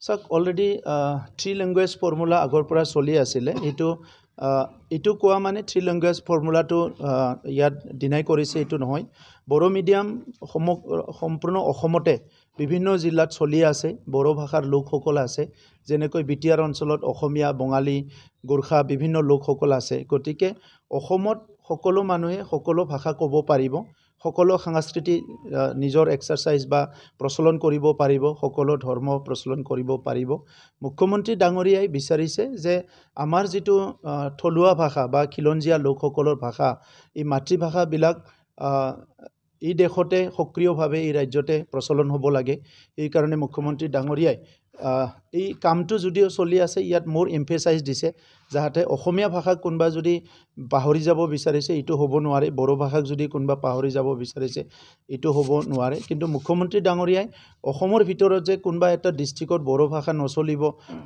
চাওক already three language formula আগৰ পৰা চলি আছিলে এইটো কোৱা মানে থ্ৰী লেংগুৱেজ ফৰ্মুলাটো ইয়াত ডিনাই কৰিছে এইটো নহয় বড়ো মিডিয়াম সম্পূৰ্ণ অসমতে বিভিন্ন জিলাত চলি আছে বড়ো ভাষাৰ লোকসকল আছে যেনেকৈ বিটিআৰ অঞ্চলত অসমীয়া বঙালী গোৰ্খা বিভিন্ন লোকসকল আছে গতিকে অসমত সকলো মানুহে সকলো ভাষা ক'ব পাৰিব সকলো সাংস্কৃতিক নিজৰ এক্সাৰসাইজ বা প্ৰচলন কৰিব পাৰিব সকলো ধৰ্ম প্ৰচলন কৰিব পাৰিব মুখ্যমন্ত্ৰী ডাঙৰীয়াই বিচাৰিছে যে আমাৰ যেটো থলুৱা ভাষা বা খিলঞ্জীয়া লোকসকলৰ ভাষা এই মাতৃভাষাবিলাক এই দেশতে সক্ৰিয়ভাৱে এই ৰাজ্যতে প্ৰচলন হ'ব লাগে এই কাৰণে মুখ্যমন্ত্ৰী ডাঙৰীয়াই এই কামটো যদিও চলি আছে ইয়াত মোৰ এমফেসাইজ দিছে যাতে অসমীয়া ভাষা কোনবা যদি পাহৰি যাব বিচাৰিছে এটো হ'ব নোৱাৰে বড়ো ভাষাক যদি কোনবা পাহৰি যাব বিচাৰিছে এটো হ'ব নোৱাৰে কিন্তু মুখ্যমন্ত্ৰী ডাঙৰীয়াই অসমৰ ভিতৰত যে কোনবা এটা ডিস্ট্ৰিক্টত বড়ো ভাষা নচলিব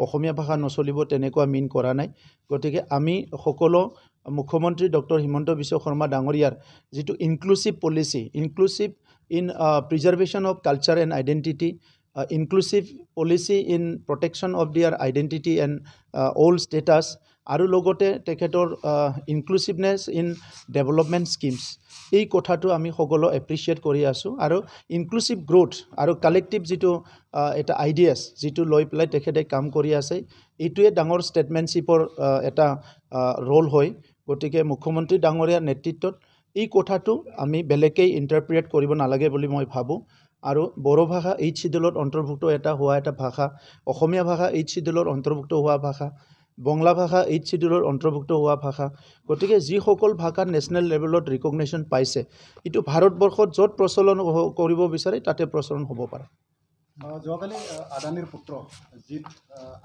অসমীয়া ভাষা নচলিব তেনেকুৱা মিন কৰা নাই গতিকে আমি সকলো মুখ্যমন্ত্ৰী ডক্টৰ হিমন্ত বিশ্ব শৰ্মা ডাঙৰীয়াৰ যেটো inclusive policy inclusive in preservation of culture and identity inclusive policy in protection of their identity and old status আৰু লগতে তেখেতৰ inclusiveness in development schemes এই কথাটো আমি সকলো এপ্ৰিচিয়েট কৰি আছো আৰু inclusive growth আৰু collective যেটো এটা আইডিয়াস যেটো লৈ পেলাই তেখেতে কাম কৰি আছে এইটোৱে ডাঙৰ ষ্টেটমেন্টশিপৰ এটা ৰোল হয় গতিকে মুখ্যমন্ত্ৰী ডাঙৰীয়াৰ নেতৃত্বত এই কথাটো আমি বেলেগকৈ ইন্টাৰপ্ৰেট কৰিব নালাগে বুলি মই ভাবো আৰু বড়ো ভাষা এই শিডিউলত অন্তৰ্ভুক্ত হোৱা এটা ভাষা অসমীয়া ভাষা এই শিডিউলত অন্তৰ্ভুক্ত হোৱা ভাষা বঙলা ভাষা এই শিডিউলত অন্তৰ্ভুক্ত হোৱা ভাষা গতিকে যি সকল ভাষা নেশনেল লেভেলত ৰিকগনিশ্যন পাইছে এটো ভাৰতবৰ্ষত যত প্ৰচলন কৰিব বিচাৰে তাতে প্ৰচলন হ'ব পাৰে যোৱাকালি আদানীৰ পুত্ৰ জিত